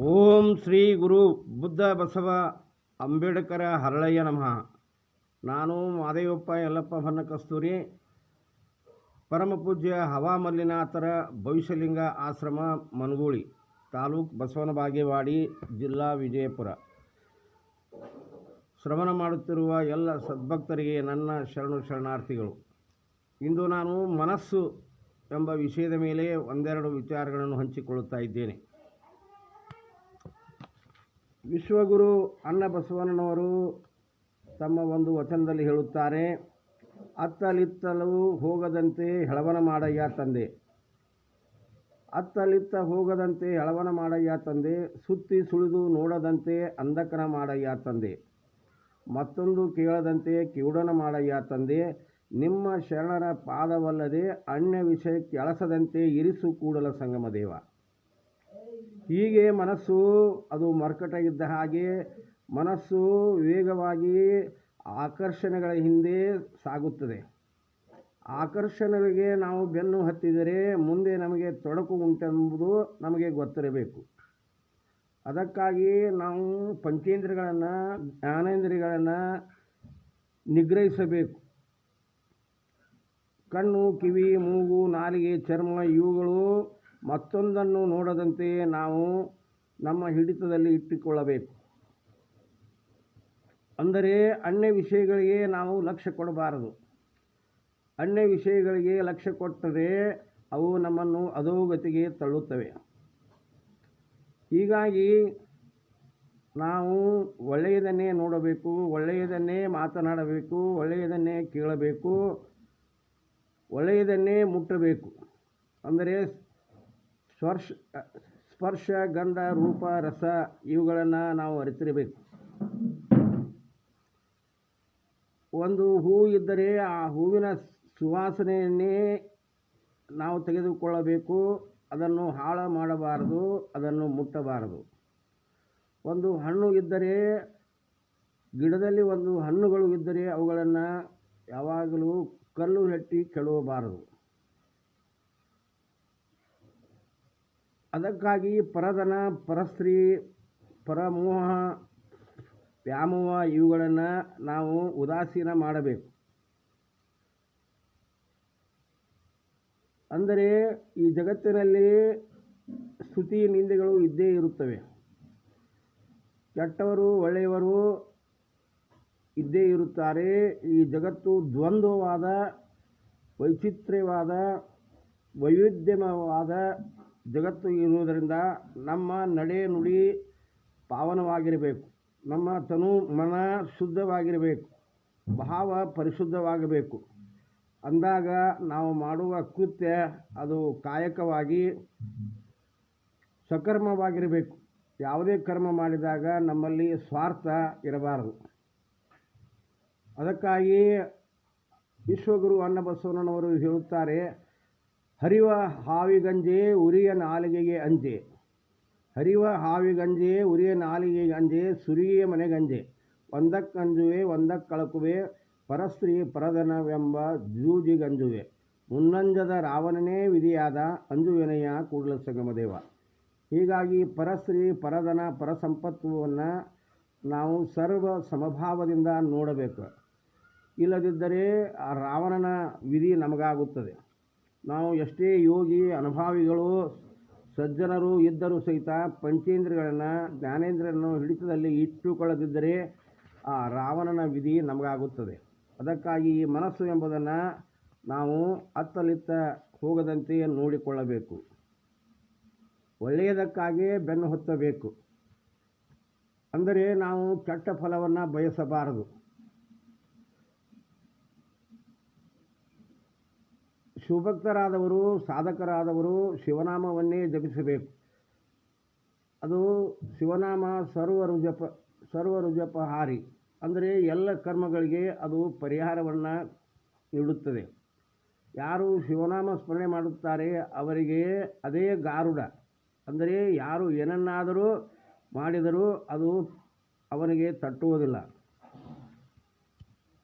ಓಂ ಶ್ರೀ ಗುರು ಬುದ್ಧ ಬಸವ ಅಂಬೇಡ್ಕರ ಹರಳಯ್ಯ ನಮಃ. ನಾನು ಮಾದೇವಪ್ಪ ಯಲ್ಲಪ್ಪ ಹೊನ್ನಕಸ್ತೂರಿ, ಪರಮಪೂಜ್ಯ ಹವಾಮಲ್ಲಿನಾಥರ ಭವಿಷ್ಯಲಿಂಗ ಆಶ್ರಮ ಮನಗೂಳಿ, ತಾಲೂಕು ಬಸವನ ಬಾಗೇವಾಡಿ, ಜಿಲ್ಲಾ ವಿಜಯಪುರ. ಶ್ರವಣ ಮಾಡುತ್ತಿರುವ ಎಲ್ಲ ಸದ್ಭಕ್ತರಿಗೆ ನನ್ನ ಶರಣು ಶರಣಾರ್ಥಿಗಳು. ಇಂದು ನಾನು ಮನಸ್ಸು ಎಂಬ ವಿಷಯದ ಮೇಲೆ ಒಂದೆರಡು ವಿಚಾರಗಳನ್ನು ಹಂಚಿಕೊಳ್ಳುತ್ತಾ ಇದ್ದೇನೆ. ವಿಶ್ವಗುರು ಅನ್ನಬಸವಣ್ಣನವರು ತಮ್ಮ ಒಂದು ವಚನದಲ್ಲಿ ಹೇಳುತ್ತಾರೆ, ಅತ್ತಲಿತ್ತಲೂ ಹೋಗದಂತೆ ಹೆಳವನ ಮಾಡಯ್ಯ ತಂದೆ. ಅತ್ತಲಿತ್ತ ಹೋಗದಂತೆ ಹೆಳವನ ಮಾಡಯ್ಯ ತಂದೆ, ಸುತ್ತಿ ಸುಳಿದು ನೋಡದಂತೆ ಅಂಧಕನ ಮಾಡಯ್ಯ ತಂದೆ, ಮತ್ತೊಂದು ಕೇಳದಂತೆ ಕಿವುಡನ ಮಾಡಯ್ಯ ತಂದೆ, ನಿಮ್ಮ ಶರಣರ ಪಾದವಲ್ಲದೆ ಅನ್ಯ ವಿಷಯಕ್ಕೆ ಎಳಸದಂತೆ ಇರಿಸು ಕೂಡಲ ಸಂಗಮ ದೇವ. ಹೀಗೆ ಮನಸ್ಸು ಅದು ಮರ್ಕಟ ಇದ್ದ ಹಾಗೆ ಮನಸ್ಸು ವೇಗವಾಗಿ ಆಕರ್ಷಣೆಗಳ ಹಿಂದೆ ಸಾಗುತ್ತದೆ. ಆಕರ್ಷಣೆಗಳಿಗೆ ನಾವು ಬೆನ್ನು ಹತ್ತಿದರೆ ಮುಂದೆ ನಮಗೆ ತೊಡಕು ಉಂಟೆಂಬುದು ನಮಗೆ ಗೊತ್ತಿರಬೇಕು. ಅದಕ್ಕಾಗಿ ನಾವು ಪಂಚೇಂದ್ರಿಯಗಳನ್ನು, ಜ್ಞಾನೇಂದ್ರಿಯಗಳನ್ನು ನಿಗ್ರಹಿಸಬೇಕು. ಕಣ್ಣು, ಕಿವಿ, ಮೂಗು, ನಾಲಿಗೆ, ಚರ್ಮ ಇವುಗಳು ಮತ್ತೊಂದನ್ನು ನೋಡದಂತೆ ನಾವು ನಮ್ಮ ಹಿಡಿತದಲ್ಲಿ ಇಟ್ಟುಕೊಳ್ಳಬೇಕು. ಅಂದರೆ ಅನ್ಯ ವಿಷಯಗಳಿಗೆ ನಾವು ಲಕ್ಷ್ಯ ಕೊಡಬಾರದು. ಅನ್ಯ ವಿಷಯಗಳಿಗೆ ಲಕ್ಷ್ಯ ಕೊಟ್ಟರೆ ಅವು ನಮ್ಮನ್ನು ಅಧೋಗತಿಗೆ ತಳ್ಳುತ್ತವೆ. ಹೀಗಾಗಿ ನಾವು ಒಳ್ಳೆಯದನ್ನೇ ನೋಡಬೇಕು, ಒಳ್ಳೆಯದನ್ನೇ ಮಾತನಾಡಬೇಕು, ಒಳ್ಳೆಯದನ್ನೇ ಕೇಳಬೇಕು, ಒಳ್ಳೆಯದನ್ನೇ ಮುಟ್ಟಬೇಕು. ಅಂದರೆ ಸ್ಪರ್ಶ, ಗಂಧ, ರೂಪ, ರಸ ಇವುಗಳನ್ನು ನಾವು ಅರಿತಿರಬೇಕು. ಒಂದು ಹೂವು ಇದ್ದರೆ ಆ ಹೂವಿನ ಸುವಾಸನೆಯನ್ನೇ ನಾವು ತೆಗೆದುಕೊಳ್ಳಬೇಕು. ಅದನ್ನು ಹಾಳು ಮಾಡಬಾರದು, ಅದನ್ನು ಮುಟ್ಟಬಾರದು. ಒಂದು ಹಣ್ಣು ಇದ್ದರೆ, ಗಿಡದಲ್ಲಿ ಒಂದು ಹಣ್ಣುಗಳು ಇದ್ದರೆ ಅವುಗಳನ್ನು ಯಾವಾಗಲೂ ಕಲ್ಲು ಹೆಟ್ಟಿ ಕೆಡವಬಾರದು. ಅದಕ್ಕಾಗಿ ಪರಧನ, ಪರಸ್ತ್ರೀ, ಪರಮೋಹ, ವ್ಯಾಮೋಹ ಇವುಗಳನ್ನು ನಾವು ಉದಾಸೀನ ಮಾಡಬೇಕು. ಅಂದರೆ ಈ ಜಗತ್ತಿನಲ್ಲಿ ಸ್ತುತಿ ನಿಂದೆಗಳು ಇದ್ದೇ ಇರುತ್ತವೆ. ಕೆಟ್ಟವರು ಒಳ್ಳೆಯವರು ಇದ್ದೇ ಇರುತ್ತಾರೆ. ಈ ಜಗತ್ತು ದ್ವಂದ್ವವಾದ, ವೈಚಿತ್ರ್ಯವಾದ, ವೈವಿಧ್ಯಮಯವಾದ ಜಗತ್ತು ಇರುವುದರಿಂದ ನಮ್ಮ ನಡೆ ನುಡಿ ಪಾವನವಾಗಿರಬೇಕು. ನಮ್ಮ ತನು ಮನ ಶುದ್ಧವಾಗಿರಬೇಕು, ಭಾವ ಪರಿಶುದ್ಧವಾಗಬೇಕು. ಅಂದಾಗ ನಾವು ಮಾಡುವ ಕೃತ್ಯ ಅದು ಕಾಯಕವಾಗಿ ಸಕರ್ಮವಾಗಿರಬೇಕು. ಯಾವುದೇ ಕರ್ಮ ಮಾಡಿದಾಗ ನಮ್ಮಲ್ಲಿ ಸ್ವಾರ್ಥ ಇರಬಾರದು. ಅದಕ್ಕಾಗಿ ವಿಶ್ವಗುರು ಅನ್ನಬಸವಣ್ಣನವರು ಹೇಳುತ್ತಾರೆ, ಹರಿವ ಹಾವಿಗಂಜೆ ಉರಿಯ ನಾಲಿಗೆಗೆ ಅಂಜೆ. ಹರಿವ ಹಾವಿಗಂಜೆ ಉರಿಯ ನಾಲಿಗೆಗೆ ಅಂಜೆ, ಸುರಿಯ ಮನೆಗಂಜೆ. ಒಂದಕ್ಕಂಜುವೆ ಒಂದಕ್ಕಳಕುವೆ, ಪರಸ್ತ್ರೀ ಪರಧನವೆಂಬ ಜೂಜಿಗಂಜುವೆ. ಮುನ್ನಂಜದ ರಾವಣನೇ ವಿಧಿಯಾದ, ಅಂಜುವೆನೆಯ ಕೂಡಲ ಸಂಗಮ ದೇವ. ಹೀಗಾಗಿ ಪರಸ್ತ್ರೀ, ಪರಧನ, ಪರಸಂಪತ್ತುವನ್ನು ನಾವು ಸರ್ವ ಸಮಭಾವದಿಂದ ನೋಡಬೇಕು. ಇಲ್ಲದಿದ್ದರೆ ಆ ರಾವಣನ ವಿಧಿ ನಮಗಾಗುತ್ತದೆ. ನಾವು ಎಷ್ಟೇ ಯೋಗಿ, ಅನುಭಾವಿಗಳು, ಸಜ್ಜನರು ಇದ್ದರೂ ಸಹಿತ ಪಂಚೇಂದ್ರಿಯಗಳನ್ನು, ಜ್ಞಾನೇಂದ್ರಿಯಗಳನ್ನು ಹಿಡಿತದಲ್ಲಿ ಇಟ್ಟುಕೊಳ್ಳದಿದ್ದರೆ ಆ ರಾವಣನ ವಿಧಿ ನಮಗಾಗುತ್ತದೆ. ಅದಕ್ಕಾಗಿ ಈ ಮನಸ್ಸು ಎಂಬುದನ್ನು ನಾವು ಅತ್ತಲಿತ್ತ ಹೋಗದಂತೆ ನೋಡಿಕೊಳ್ಳಬೇಕು. ಒಳ್ಳೆಯದಕ್ಕಾಗಿಯೇ ಬೆನ್ನು ಹತ್ತಬೇಕು. ಅಂದರೆ ನಾವು ಕೆಟ್ಟ ಫಲವನ್ನು ಬಯಸಬಾರದು. ಶಿವಭಕ್ತರಾದವರು, ಸಾಧಕರಾದವರು ಶಿವನಾಮವನ್ನೇ ಜಪಿಸಬೇಕು. ಅದು ಶಿವನಾಮ ಸರ್ವರುಜಪಹಾರಿ. ಅಂದರೆ ಎಲ್ಲ ಕರ್ಮಗಳಿಗೆ ಅದು ಪರಿಹಾರವನ್ನು ನೀಡುತ್ತದೆ. ಯಾರು ಶಿವನಾಮ ಸ್ಮರಣೆ ಮಾಡುತ್ತಾರೆ ಅವರಿಗೆ ಅದೇ ಗಾರುಡ. ಅಂದರೆ ಯಾರು ಏನನ್ನಾದರೂ ಮಾಡಿದರೂ ಅದು ಅವನಿಗೆ ತಟ್ಟುವುದಿಲ್ಲ.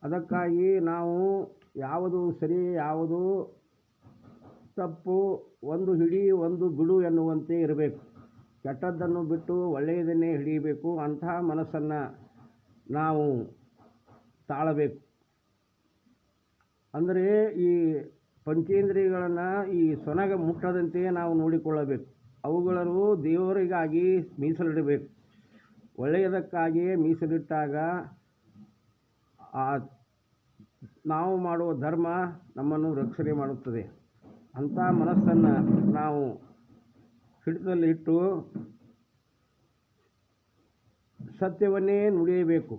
ಅದಕ್ಕಾಗಿ ನಾವು ಯಾವುದು ಸರಿ, ಯಾವುದು ತಪ್ಪು, ಒಂದು ಹಿಡಿ ಒಂದು ಬಿಡು ಎನ್ನುವಂತೆ ಇರಬೇಕು. ಕೆಟ್ಟದ್ದನ್ನು ಬಿಟ್ಟು ಒಳ್ಳೆಯದನ್ನೇ ಹಿಡಿಯಬೇಕು. ಅಂತಹ ಮನಸ್ಸನ್ನು ನಾವು ತಾಳಬೇಕು. ಅಂದರೆ ಈ ಪಂಚೇಂದ್ರಿಯಗಳನ್ನು ಈ ಸೊನಗ ಮುಟ್ಟದಂತೆ ನಾವು ನೋಡಿಕೊಳ್ಳಬೇಕು. ಅವುಗಳನ್ನು ದೇವರಿಗಾಗಿ ಮೀಸಲಿಡಬೇಕು. ಒಳ್ಳೆಯದಕ್ಕಾಗಿಯೇ ಮೀಸಲಿಟ್ಟಾಗ ಆ ನಾವು ಮಾಡುವ ಧರ್ಮ ನಮ್ಮನ್ನು ರಕ್ಷಣೆ ಮಾಡುತ್ತದೆ. ಅಂಥ ಮನಸ್ಸನ್ನು ನಾವು ಹಿಡಿತದಲ್ಲಿಟ್ಟು ಸತ್ಯವನ್ನೇ ನುಡಿಯಬೇಕು,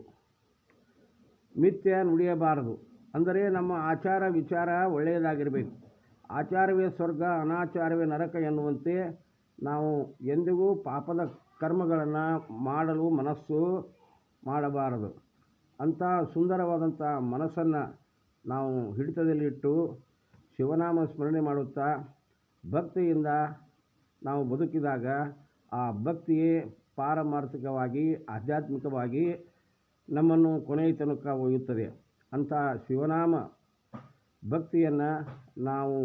ಮಿಥ್ಯ ನುಡಿಯಬಾರದು. ಅಂದರೆ ನಮ್ಮ ಆಚಾರ ವಿಚಾರ ಒಳ್ಳೆಯದಾಗಿರಬೇಕು. ಆಚಾರವೇ ಸ್ವರ್ಗ, ಅನಾಚಾರವೇ ನರಕ ಎನ್ನುವಂತೆ ನಾವು ಎಂದಿಗೂ ಪಾಪದ ಕರ್ಮಗಳನ್ನು ಮಾಡಲು ಮನಸ್ಸು ಮಾಡಬಾರದು. ಅಂಥ ಸುಂದರವಾದಂಥ ಮನಸ್ಸನ್ನು ನಾವು ಹಿಡಿತದಲ್ಲಿಟ್ಟು ಶಿವನಾಮ ಸ್ಮರಣೆ ಮಾಡುತ್ತಾ ಭಕ್ತಿಯಿಂದ ನಾವು ಬದುಕಿದಾಗ ಆ ಭಕ್ತಿಯೇ ಪಾರಮಾರ್ಥಿಕವಾಗಿ ಆಧ್ಯಾತ್ಮಿಕವಾಗಿ ನಮ್ಮನ್ನು ಕೊನೆಯ ತನಕ ಒಯ್ಯುತ್ತದೆ. ಅಂಥ ಶಿವನಾಮ ಭಕ್ತಿಯನ್ನು ನಾವು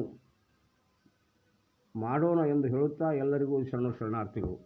ಮಾಡೋಣ ಎಂದು ಹೇಳುತ್ತಾ ಎಲ್ಲರಿಗೂ ಶರಣಾರ್ಥಿಗಳು.